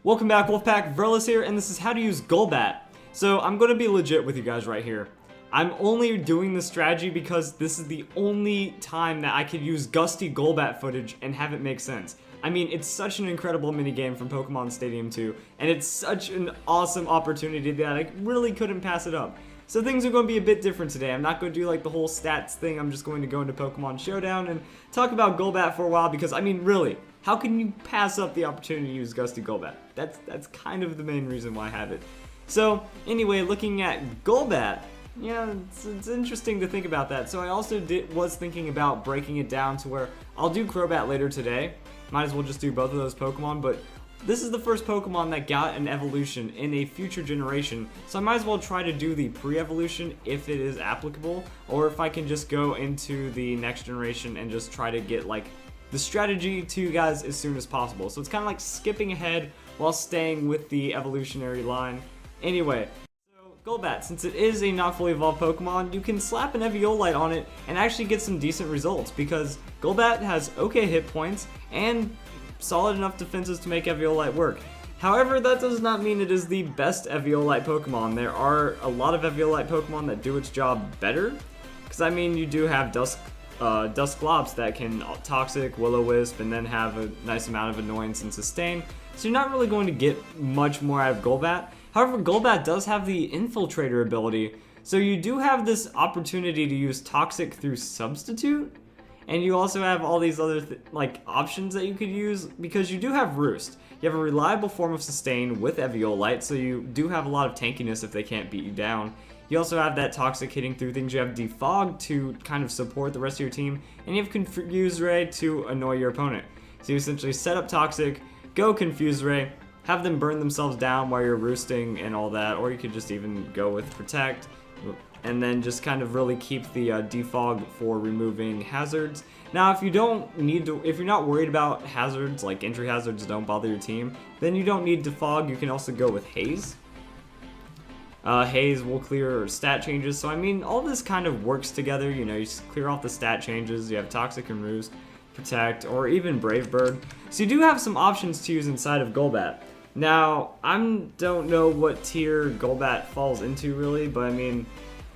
Welcome back, Wolfpack. Verlis here, and this is how to use Golbat. So I'm going to be legit with you guys right here. I'm only doing this strategy because this is the only time that I could use Gustly Golbat footage and have it make sense. I mean, it's such an incredible minigame from Pokemon Stadium 2, and it's such an awesome opportunity that I really couldn't pass it up. So things are going to be a bit different today. I'm not going to do like the whole stats thing. I'm just going to go into Pokemon Showdown and talk about Golbat for a while because, I mean, really, how can you pass up the opportunity to use Gustly Golbat? That's kind of the main reason why I have it. So anyway, looking at Golbat, yeah, it's interesting to think about that. So I also was thinking about breaking it down to where I'll do Crobat later today. Might as well just do both of those Pokemon, but this is the first Pokemon that got an evolution in a future generation, so I might as well try to do the pre-evolution if it is applicable, or if I can just go into the next generation and just try to get like the strategy to you guys as soon as possible. So it's kind of like skipping ahead while staying with the evolutionary line. Anyway, so Golbat, since it is a not fully evolved Pokemon, you can slap an Eviolite on it and actually get some decent results because Golbat has okay hit points and solid enough defenses to make Eviolite work. However, that does not mean it is the best Eviolite Pokemon. There are a lot of Eviolite Pokemon that do its job better. Because, I mean, you do have Dusclops that can Toxic, Will-O-Wisp, and then have a nice amount of Annoyance and Sustain. So you're not really going to get much more out of Golbat. However, Golbat does have the Infiltrator ability. So you do have this opportunity to use Toxic through Substitute. And you also have all these other options that you could use because you do have Roost. You have a reliable form of Sustain with Eviolite, so you do have a lot of tankiness if they can't beat you down. You also have that Toxic hitting through things. You have Defog to kind of support the rest of your team, and you have Confuse Ray to annoy your opponent. So you essentially set up Toxic, go Confuse Ray, have them burn themselves down while you're roosting and all that, or you could just even go with Protect, and then just kind of really keep the defog for removing hazards. Now, if you're not worried about hazards, like entry hazards don't bother your team, then you don't need defog. You can also go with Haze. Haze will clear stat changes. So I mean, all this kind of works together. You know, you clear off the stat changes. You have Toxic and Roost, Protect, or even Brave Bird. So you do have some options to use inside of Golbat. Now, I don't know what tier Golbat falls into really, but I mean,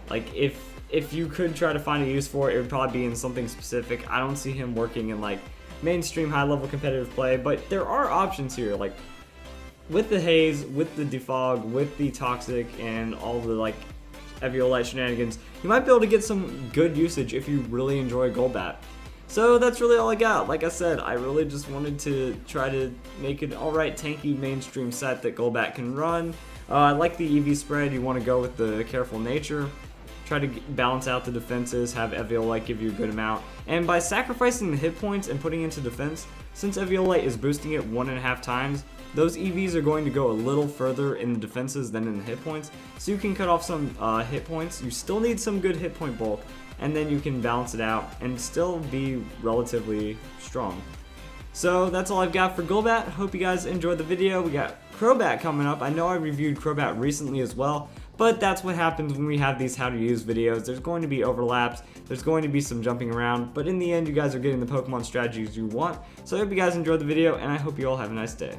like, if you could try to find a use for it, it would probably be in something specific. I don't see him working in, like, mainstream high-level competitive play, but there are options here, like, with the Haze, with the Defog, with the Toxic, and all the, like, Eviolite shenanigans, you might be able to get some good usage if you really enjoy Golbat. So that's really all I got. Like I said, I really just wanted to try to make an alright tanky mainstream set that Golbat can run. I like the EV spread. You want to go with the Careful Nature. Try to balance out the defenses, have Eviolite give you a good amount. And by sacrificing the hit points and putting into defense, since Eviolite is boosting it 1.5 times, those EVs are going to go a little further in the defenses than in the hit points. So you can cut off some hit points. You still need some good hit point bulk, and then you can balance it out and still be relatively strong. So that's all I've got for Golbat. Hope you guys enjoyed the video. We got Crobat coming up. I know I reviewed Crobat recently as well, but that's what happens when we have these how to use videos. There's going to be overlaps, there's going to be some jumping around, but in the end you guys are getting the Pokemon strategies you want. So I hope you guys enjoyed the video, and I hope you all have a nice day.